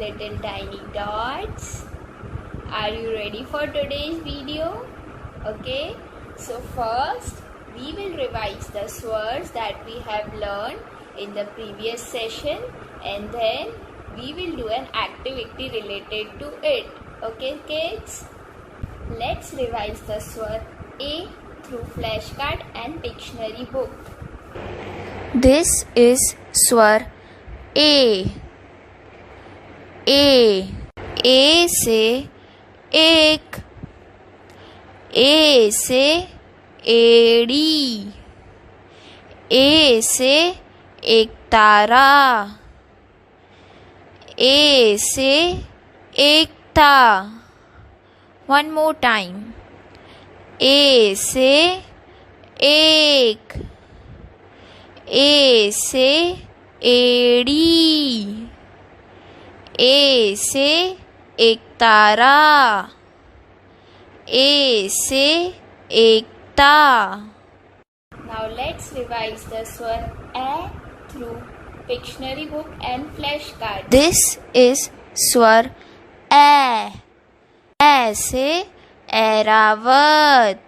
little tiny dots. Are you ready for today's video? Okay, so first we will revise the swears that we have learned in the previous session, and then we will do an activity related to it. Okay kids, let's revise the swear A through flashcard and dictionary book. This is Swar A. A से एक, A से एड़ी, A से एक तारा, A से एकता. One more time. A से एक, A से एड़ी, A से एक तारा, A से एकता. Now let's revise the swear A through dictionary book and flashcard. This is Swar A. A से ऐरावत,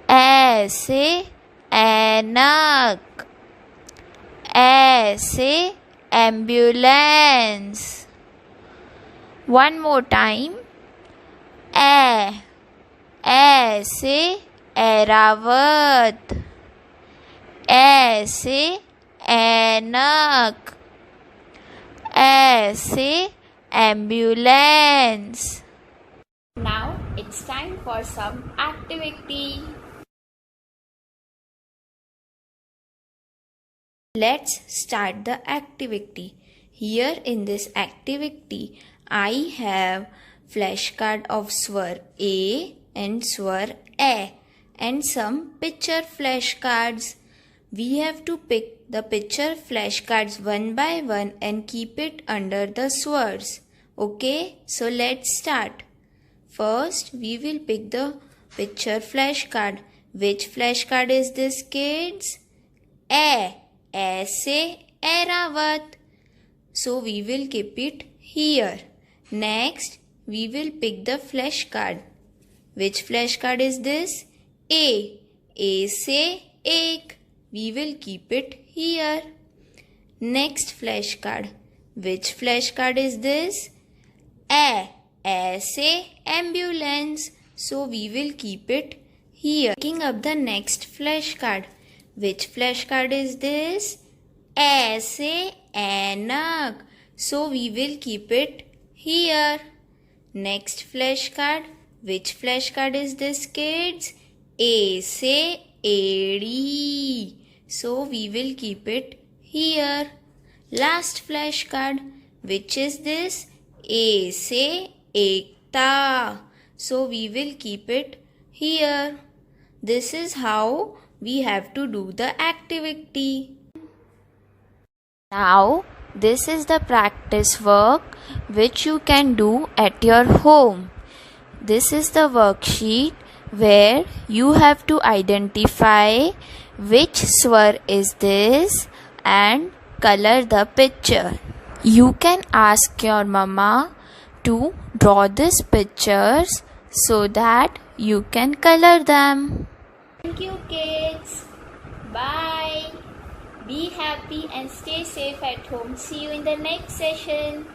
A से ऐनक, A से ambulance. One more time. A से ऐरावत, A से ऐनक, A से ambulance. Now it's time for some activity. Let's start the activity. Here in this activity, I have flashcard of Swar A and Swar A and some picture flashcards. We have to pick the picture flashcards one by one and keep it under the swars. Okay, so let's start. First, we will pick the picture flashcard. Which flashcard is this, kids? A से Airavat. So we will keep it here. Next, we will pick the flashcard. Which flashcard is this? A से एक. We will keep it here. Next flashcard. Which flashcard is this? A से ambulance. So we will keep it here. Picking up the next flashcard. Which flashcard is this? A से ऐनक. So we will keep it here. Next flashcard. Which flashcard is this, kids? A से एड़ी. So we will keep it here. Last flashcard. Which is this? A से एकता. So we will keep it here. This is how we have to do the activity. Now, this is the practice work which you can do at your home. This is the worksheet where you have to identify which swar is this and color the picture. You can ask your mama to draw these pictures so that you can color them. Thank you kids. Bye. Be happy and stay safe at home. See you in the next session.